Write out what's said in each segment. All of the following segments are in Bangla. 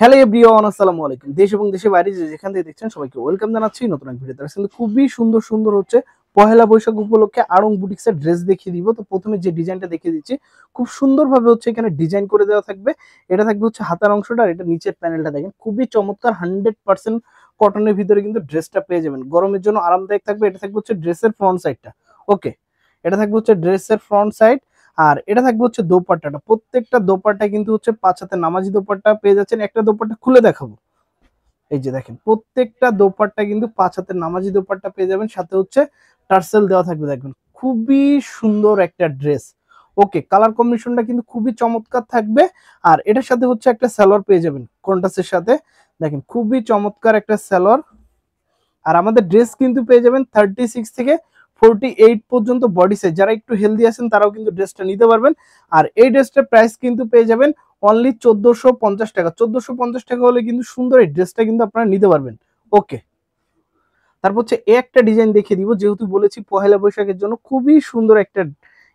হ্যালো এভরিওয়ান, আসসালামু আলাইকুম। দেশ এবং দেশের বাইরে যে যেখান থেকে দেখছেন সবাইকে ওয়েলকাম জানাচ্ছি নতুন এক ভিডিওতে। কিন্তু খুবই সুন্দর সুন্দর হচ্ছে পহেলা বৈশাখ উপলক্ষে আড়ং বুটিক্সের ড্রেস দেখিয়ে দিব। তো প্রথমে যে ডিজাইনটা দেখিয়ে দিচ্ছি, খুব সুন্দরভাবে হচ্ছে এখানে ডিজাইন করে দেওয়া থাকবে। এটা থাকবে হচ্ছে হাতার অংশটা, আর এটা নিচের প্যানেলটা দেখেন খুবই চমৎকার। 100% কটনের ভিতরে কিন্তু ড্রেসটা পেয়ে যাবেন, গরমের জন্য আরামদায়ক থাকবে। এটা থাকবে হচ্ছে ড্রেসের ফ্রন্ট সাইডটা। ওকে, এটা থাকবে হচ্ছে ড্রেসের ফ্রন্ট সাইড। আর এটা থাকবে হচ্ছে দোপাট্টাটা, প্রত্যেকটা দোপাট্টা কিন্তু হচ্ছে 5 হাতের নামাজি দোপাট্টা পেয়ে যাচ্ছেন। একটা দোপাট্টা খুলে দেখাবো, এই যে দেখেন প্রত্যেকটা দোপাট্টা কিন্তু 5 হাতের নামাজি দোপাট্টা পেয়ে যাবেন, সাথে হচ্ছে টার্সেল দেওয়া থাকবে। দেখবেন খুবই সুন্দর একটা ড্রেস। ওকে, কালার কম্বিনেশনটা কিন্তু খুবই চমৎকার থাকবে। আর এটার সাথে হচ্ছে একটা সালোয়ার পেয়ে যাবেন কন্ট্রাস্টের সাথে। দেখেন খুবই চমৎকার একটা সালোয়ার। আর আমাদের ড্রেস কিন্তু পেয়ে যাবেন 36 থেকে 48 পর্যন্ত বডি সাইজ। যারা একটু হেলদি আছেন তারাও কিন্তু ড্রেসটা নিতে পারবেন। আর এই ড্রেসটার প্রাইস কিন্তু পেয়ে যাবেন অনলি 1450 টাকা। 1450 টাকা হলে কিন্তু সুন্দর এই ড্রেসটা কিন্তু আপনারা নিতে পারবেন। ওকে, তারপর হচ্ছে একটা ডিজাইন দেখিয়ে দিব, যেহেতু বলেছি পহেলা বৈশাখের জন্য খুবই সুন্দর একটা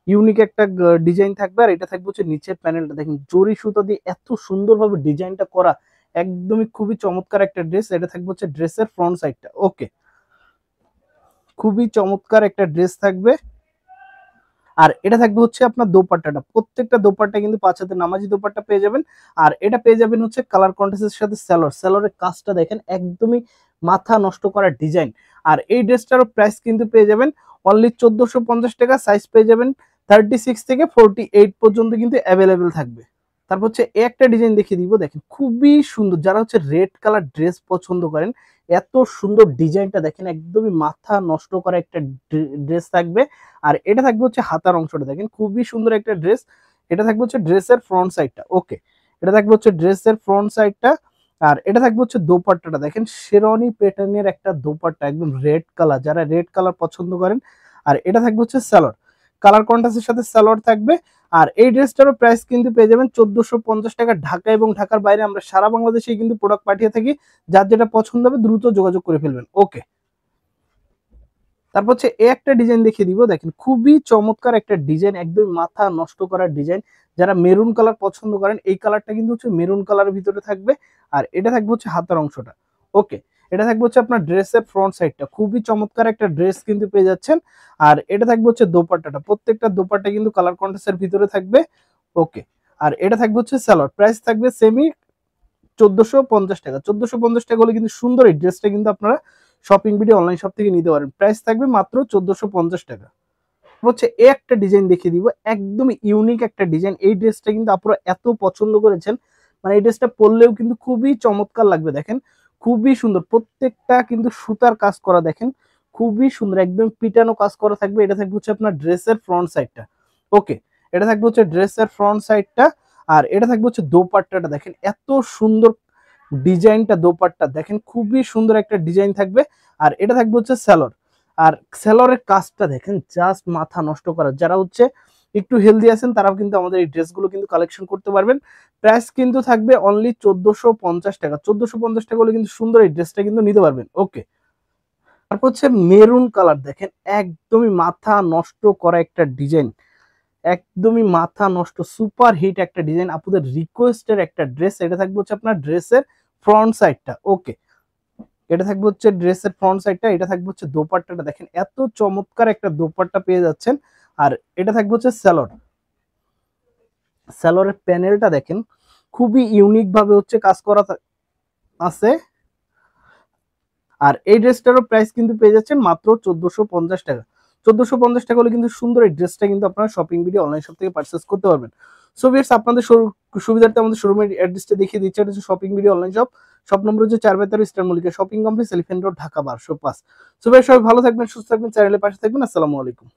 ইউনিক একটা ডিজাইন থাকবে। আর এটা থাকবে হচ্ছে নিচের প্যানেলটা দেখেন জরি সুতা দিয়ে এত সুন্দরভাবে ডিজাইনটা করা, একদমই খুবই চমৎকার একটা ড্রেস। এটা থাকবে হচ্ছে ড্রেসের ফ্রন্ট সাইডটা। ওকে, খুবই চমৎকার একটা ড্রেস থাকবে। আর এটা থাকবে হচ্ছে আপনার দোপাট্টাটা, প্রত্যেকটা দোপাট্টা কিন্তু 5 হাতের নামাজি দোপাট্টা পেয়ে যাবেন। আর এটা পেয়ে যাবেন হচ্ছে কালার কন্ট্রাস্টের সাথে সালোয়ার। সালোয়ারের কাজটা দেখেন একদমই মাথা নষ্ট করা ডিজাইন। আর এই ড্রেসটারও প্রাইস কিন্তু পেয়ে যাবেন অনলি 1450 টাকা। সাইজ পেয়ে যাবেন 36 থেকে 48 পর্যন্ত কিন্তু অ্যাভেলেবেল থাকবে। তারপর হচ্ছে একটা ডিজাইন দেখিয়ে দিব, দেখেন খুবই সুন্দর। যারা হচ্ছে রেড কালার ড্রেস পছন্দ করেন, এত সুন্দর ডিজাইনটা দেখেন, একদমই মাথা নষ্ট করা একটা ড্রেস থাকবে। আর এটা থাকবে হচ্ছে হাতার অংশটা, দেখেন খুবই সুন্দর একটা ড্রেস। এটা থাকবে হচ্ছে ড্রেসের ফ্রন্ট সাইডটা। ওকে, এটা থাকবে হচ্ছে ড্রেসের ফ্রন্ট সাইডটা। আর এটা থাকবে হচ্ছে দোপাট্টাটা, দেখেন শেরওয়ানি প্যাটার্নের একটা দোপাট্টা, একদম রেড কালার, যারা রেড কালার পছন্দ করেন। আর এটা থাকবে হচ্ছে সালোয়ার, কালার কন্ট্রাস্টের সাথে সালোয়ার থাকবে। আর এই ড্রেসটারও প্রাইস কিন্তু পেয়ে যাবেন 1450 টাকা। ঢাকা এবং ঢাকার বাইরে আমরা সারা বাংলাদেশে কিন্তু প্রোডাক্ট পাঠিয়ে থাকি। যার যেটা পছন্দ হবে দ্রুত যোগাযোগ করে ফেলবেন। ওকে, তারপর হচ্ছে একটা ডিজাইন দেখিয়ে দিব, দেখেন খুবই চমৎকার একটা ডিজাইন, একদম মাথা নষ্ট করার ডিজাইন। যারা মেরুন কালার পছন্দ করেন, এই কালারটা কিন্তু হচ্ছে মেরুন কালারের ভিতরে থাকবে। আর এটা থাকবে হচ্ছে হাতার অংশটা। ওকে, এটা থাকবে হচ্ছে আপনার ড্রেসের ফ্রন্ট সাইডটা, খুবই চমৎকার একটা ড্রেস কিন্তু পেয়ে যাচ্ছেন। আর এটা থাকবে হচ্ছে দোপাট্টাটা, প্রত্যেকটা দোপাট্টা কিন্তু কালার কন্ট্রাস্টের ভিতরে থাকবে। ওকে, আর এটা থাকবে হচ্ছে সালোয়ার। প্রাইস থাকবে সেমি 1450 টাকা। 1450 টাকা হলে কিন্তু সুন্দর এই ড্রেসটা কিন্তু আপনারা শপিং ভিডিও অনলাইন শপ থেকে নিতে পারেন। প্রাইস থাকবে মাত্র 1450 টাকা। হচ্ছে একটা ডিজাইন দেখিয়ে দিব, একদমই ইউনিক একটা ডিজাইন। এই ড্রেসটা কিন্তু আপনারা এত পছন্দ করেছেন, মানে এই ড্রেসটা পরলেও কিন্তু খুবই চমৎকার লাগবে। দেখেন খুবই সুন্দর, প্রত্যেকটা কিন্তু সুতার কাজ করা, দেখেন খুবই সুন্দর, একদম পিটানো কাজ করা থাকবে। এটা থাকবে হচ্ছে আপনার ড্রেসের ফ্রন্ট সাইডটা। ওকে, এটা থাকবে হচ্ছে ড্রেসের ফ্রন্ট সাইডটা। আর এটা থাকবে হচ্ছে দোপাট্টাটা, দেখেন এত সুন্দর ডিজাইনটা, দোপাট্টা দেখেন খুবই সুন্দর একটা ডিজাইন থাকবে। আর এটা থাকবে হচ্ছে সালোয়ার। আর সেলরের কাজটা দেখেন জাস্ট মাথা নষ্ট করা। যারা হচ্ছে একটু হেলদি আছেন তারাও কিন্তু আমাদের এই ড্রেসগুলো কিন্তু কালেকশন করতে পারবেন। প্রাইস কিন্তু থাকবে অনলি 1450 টাকা। 1450 টাকা হলে কিন্তু সুন্দর এই ড্রেসটা কিন্তু নিতে পারবেন। ওকে, তারপর হচ্ছে মেরুন কালার, দেখেন একদমই মাথা নষ্ট করা একটা ডিজাইন, একদমই মাথা নষ্ট সুপার হিট একটা ডিজাইন, আপনাদের রিকোয়েস্টের একটা ড্রেস। এটা থাকবে হচ্ছে আপনার ড্রেসের ফ্রন্ট সাইডটা। ওকে, এটা থাকবে হচ্ছে ড্রেসের ফ্রন্ট সাইডটা। এটা থাকবে হচ্ছে দোপাট্টাটা, দেখেন এত চমৎকার একটা দোপাট্টা পেয়ে যাচ্ছেন। আর এটা থাকবে হচ্ছে সালোয়ার। সালোয়ারের প্যানেলটা দেখেন খুবই ইউনিক ভাবে হচ্ছে কাজ করা আছে। আর এই ড্রেসটারও প্রাইস কিন্তু পেয়ে যাচ্ছেন মাত্র 1450 টাকা। 1450 টাকা হলে কিন্তু সুন্দর এই ড্রেসটা কিন্তু আপনারা শপিং ভিডিও অনলাইন শপ থেকে পারচেস করতে পারবেন। সো ভিউয়ার্স, আপনাদের সুবিধার্থে আমাদের শোরুমের অ্যাড্রেসটা দেখিয়ে দিচ্ছি। এটা হচ্ছে shopping video online shop. Shop number হচ্ছে 4/13 eastern Mallika shopping complex, elephant road, Dhaka 1205। So viewers, সবাই ভালো থাকবেন, সুস্থ থাকবেন, চ্যানেলের পাশে থাকবেন। আসসালামু আলাইকুম।